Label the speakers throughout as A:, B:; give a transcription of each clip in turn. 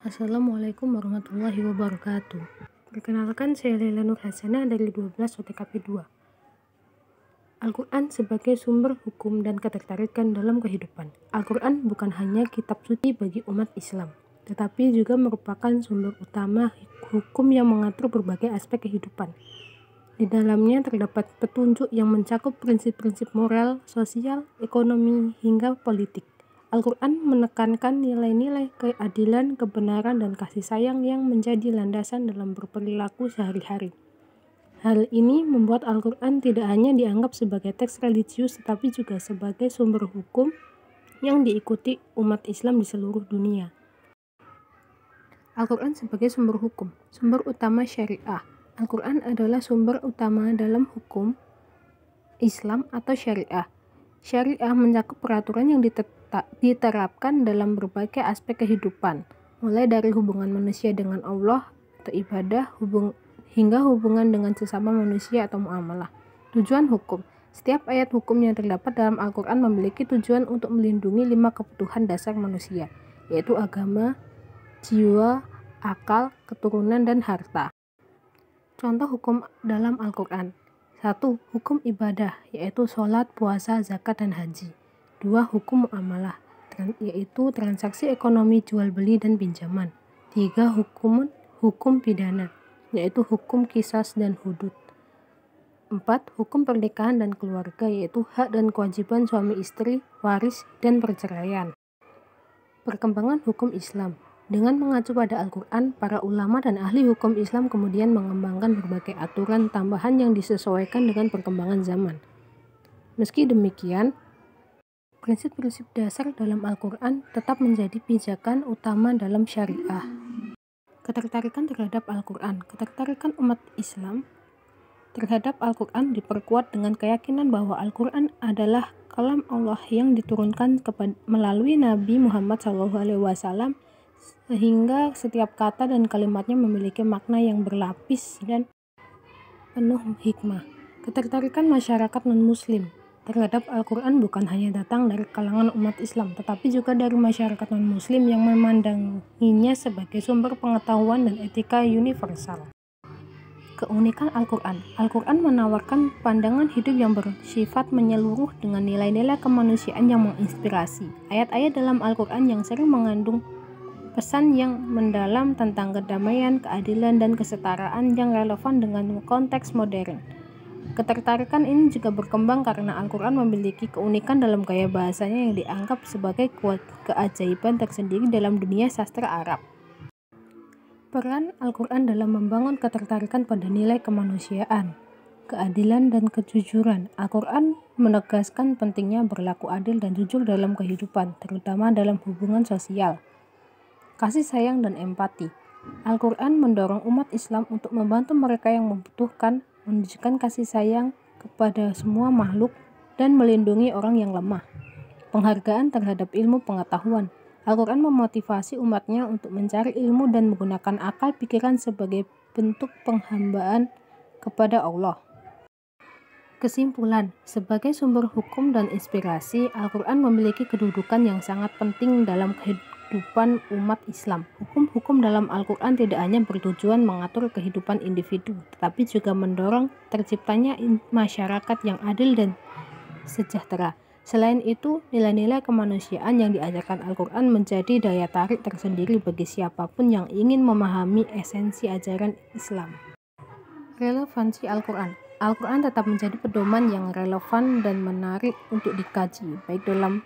A: Assalamualaikum warahmatullahi wabarakatuh. Perkenalkan, saya Laila Nur Hasanah dari 12 OTKP 2. Al-Quran sebagai sumber hukum dan ketertarikan dalam kehidupan. Al-Quran bukan hanya kitab suci bagi umat Islam, tetapi juga merupakan sumber utama hukum yang mengatur berbagai aspek kehidupan. Di dalamnya terdapat petunjuk yang mencakup prinsip-prinsip moral, sosial, ekonomi, hingga politik. Al-Quran menekankan nilai-nilai keadilan, kebenaran, dan kasih sayang yang menjadi landasan dalam berperilaku sehari-hari. Hal ini membuat Al-Quran tidak hanya dianggap sebagai teks religius, tetapi juga sebagai sumber hukum yang diikuti umat Islam di seluruh dunia. Al-Quran sebagai sumber hukum, sumber utama syariah. Al-Quran adalah sumber utama dalam hukum Islam atau syariah. Syariah mencakup peraturan yang diterapkan dalam berbagai aspek kehidupan, mulai dari hubungan manusia dengan Allah atau ibadah, hingga hubungan dengan sesama manusia atau muamalah. Tujuan hukum. Setiap ayat hukum yang terdapat dalam Al-Quran memiliki tujuan untuk melindungi 5 kebutuhan dasar manusia, yaitu agama, jiwa, akal, keturunan, dan harta. Contoh hukum dalam Al-Quran. 1. Hukum ibadah, yaitu sholat, puasa, zakat, dan haji. 2. Hukum muamalah, yaitu transaksi ekonomi jual beli dan pinjaman. 3. Hukum pidana, yaitu hukum qisas dan hudud. 4. Hukum pernikahan dan keluarga, yaitu hak dan kewajiban suami istri, waris, dan perceraian. Perkembangan hukum Islam. Dengan mengacu pada Al-Quran, para ulama dan ahli hukum Islam kemudian mengembangkan berbagai aturan tambahan yang disesuaikan dengan perkembangan zaman. Meski demikian, prinsip-prinsip dasar dalam Al-Quran tetap menjadi pijakan utama dalam syariah. Ketertarikan terhadap Al-Quran. Ketertarikan umat Islam terhadap Al-Quran diperkuat dengan keyakinan bahwa Al-Quran adalah kalam Allah yang diturunkan melalui Nabi Muhammad SAW, sehingga setiap kata dan kalimatnya memiliki makna yang berlapis dan penuh hikmah. Ketertarikan masyarakat non-muslim terhadap Al-Quran bukan hanya datang dari kalangan umat Islam, tetapi juga dari masyarakat non-muslim yang memandanginya sebagai sumber pengetahuan dan etika universal. Keunikan Al-Quran. Al-Quran menawarkan pandangan hidup yang bersifat menyeluruh dengan nilai-nilai kemanusiaan yang menginspirasi. Ayat-ayat dalam Al-Quran yang sering mengandung pesan yang mendalam tentang kedamaian, keadilan, dan kesetaraan yang relevan dengan konteks modern. Ketertarikan ini juga berkembang karena Al-Quran memiliki keunikan dalam gaya bahasanya yang dianggap sebagai keajaiban tersendiri dalam dunia sastra Arab. Peran Al-Quran dalam membangun ketertarikan pada nilai kemanusiaan, keadilan, dan kejujuran. Al-Quran menegaskan pentingnya berlaku adil dan jujur dalam kehidupan, terutama dalam hubungan sosial. Kasih sayang dan empati. Al-Quran mendorong umat Islam untuk membantu mereka yang membutuhkan, menunjukkan kasih sayang kepada semua makhluk, dan melindungi orang yang lemah. Penghargaan terhadap ilmu pengetahuan. Al-Quran memotivasi umatnya untuk mencari ilmu dan menggunakan akal pikiran sebagai bentuk penghambaan kepada Allah. Kesimpulan, sebagai sumber hukum dan inspirasi, Al-Quran memiliki kedudukan yang sangat penting dalam kehidupan umat Islam. Hukum-hukum dalam Al-Quran tidak hanya bertujuan mengatur kehidupan individu, tetapi juga mendorong terciptanya masyarakat yang adil dan sejahtera. Selain itu, nilai-nilai kemanusiaan yang diajarkan Al-Quran menjadi daya tarik tersendiri bagi siapapun yang ingin memahami esensi ajaran Islam. Relevansi Al-Quran. Al-Quran tetap menjadi pedoman yang relevan dan menarik untuk dikaji, baik dalam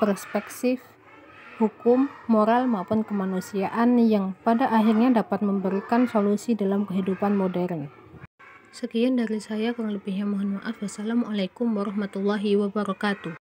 A: perspektif hukum, moral, maupun kemanusiaan yang pada akhirnya dapat memberikan solusi dalam kehidupan modern. Sekian dari saya, kurang lebihnya mohon maaf. Wassalamualaikum warahmatullahi wabarakatuh.